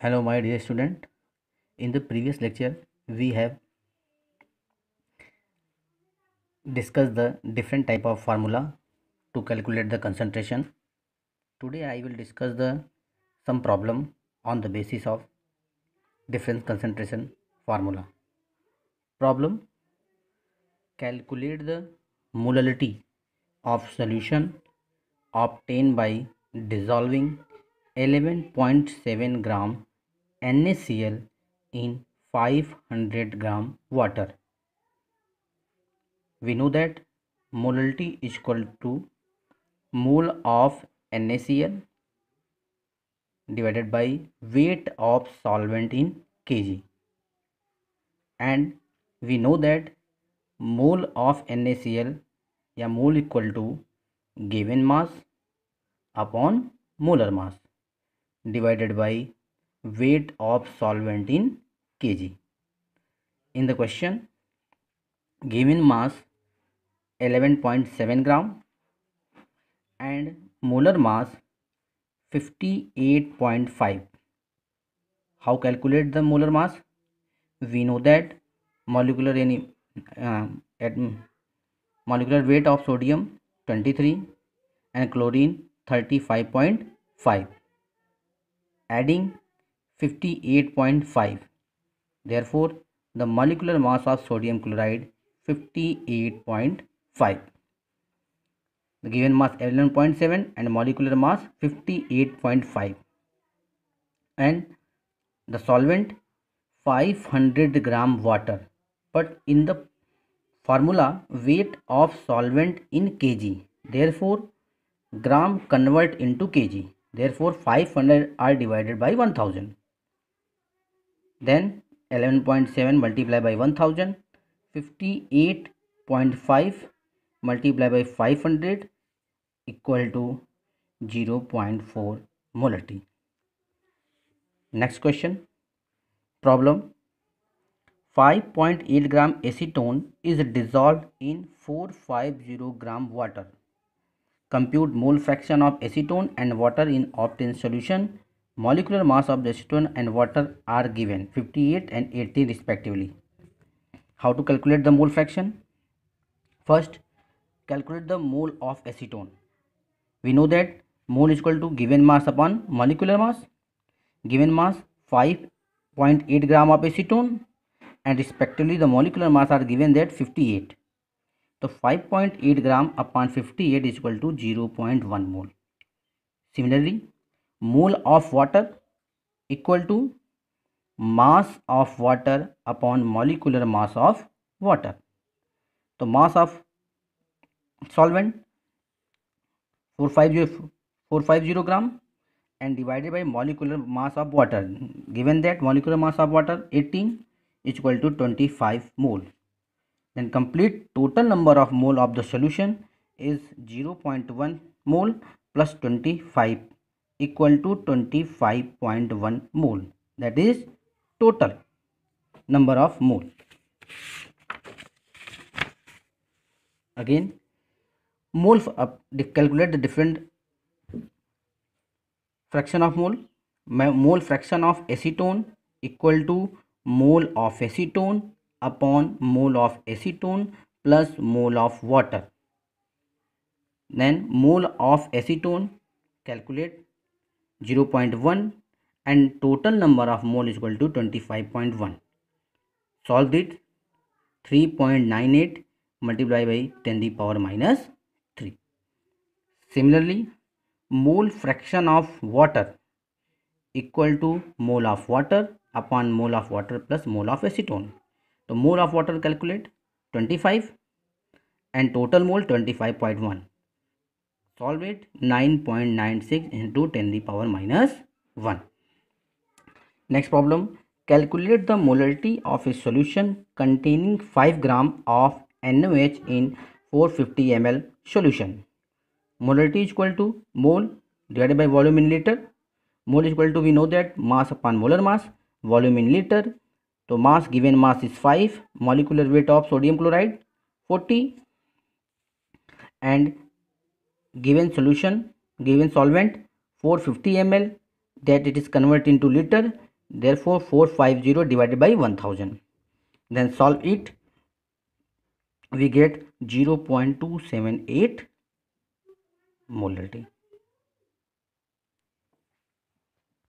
Hello, my dear student. In the previous lecture, we have discussed the different type of formula to calculate the concentration. Today, I will discuss the some problem on the basis of different concentration formula. Problem: calculate the molality of solution obtained by dissolving 11.7 gram NaCl in 500 gram water. We know that molality is equal to mole of NaCl divided by weight of solvent in kg, and we know that mole of NaCl या mole equal to given mass upon molar mass divided by weight of solvent in kg. In the question, given mass 11.7 gram and molar mass 58.5. How calculate the molar mass? We know that molecular uh, at molecular weight of sodium 23 and chlorine 35.5, adding 58.5. Therefore, the molecular mass of sodium chloride 58.5. The given mass 11.7 and molecular mass 58.5, and the solvent 500 gram water, but in the formula weight of solvent in kg, therefore gram convert into kg, therefore 500 are divided by 1000, then 11.7 multiplied by 1000, 58.5 multiplied by 500 equal to 0.4 molarity. Next question. Problem: 5.8 gram acetone is dissolved in 450 gram water. Compute mole fraction of acetone and water in obtained solution. Molecular mass of the acetone and water are given 58 and 80 respectively. How to calculate the mole fraction? First, calculate the mole of acetone. We know that mole is equal to given mass upon molecular mass. Given mass 5.8 gram of acetone, and respectively the molecular mass are given that 58. So 5.8 gram upon 58 is equal to 0.1 mole. Similarly, mole of water equal to mass of water upon molecular mass of water. So mass of solvent 450 gram and divided by molecular mass of water, given that molecular mass of water 18 is equal to 25 mole. Then complete total number of mole of the solution is 0.1 mole plus 25 equal to 25.1 mole. That is total number of mole. Again, mole calculate the different fraction of mole. Mole fraction of acetone equal to mole of acetone upon mole of acetone plus mole of water. Then mole of acetone, calculate 0.1 and total number of mole is equal to 25.1. Solve it. 3.98 multiplied by 10 the power minus 3. Similarly, mole fraction of water equal to mole of water upon mole of water plus mole of acetone. So mole of water calculate 25 and total mole 25.1. Solve it. 9.96 into 10 the power minus 1. Next problem. Calculate the molarity of a solution containing 5 gram of NaOH in 450 ml solution. Molarity is equal to mole divided by volume in liter. Mole is equal to, we know that, mass upon molar mass, volume in liter. So mass, given mass is 5, molecular weight of sodium chloride 40, and given solution, given solvent 450 ml, that it is converted into liter. Therefore 450 divided by 1000. Then solve it. We get 0.278 molarity.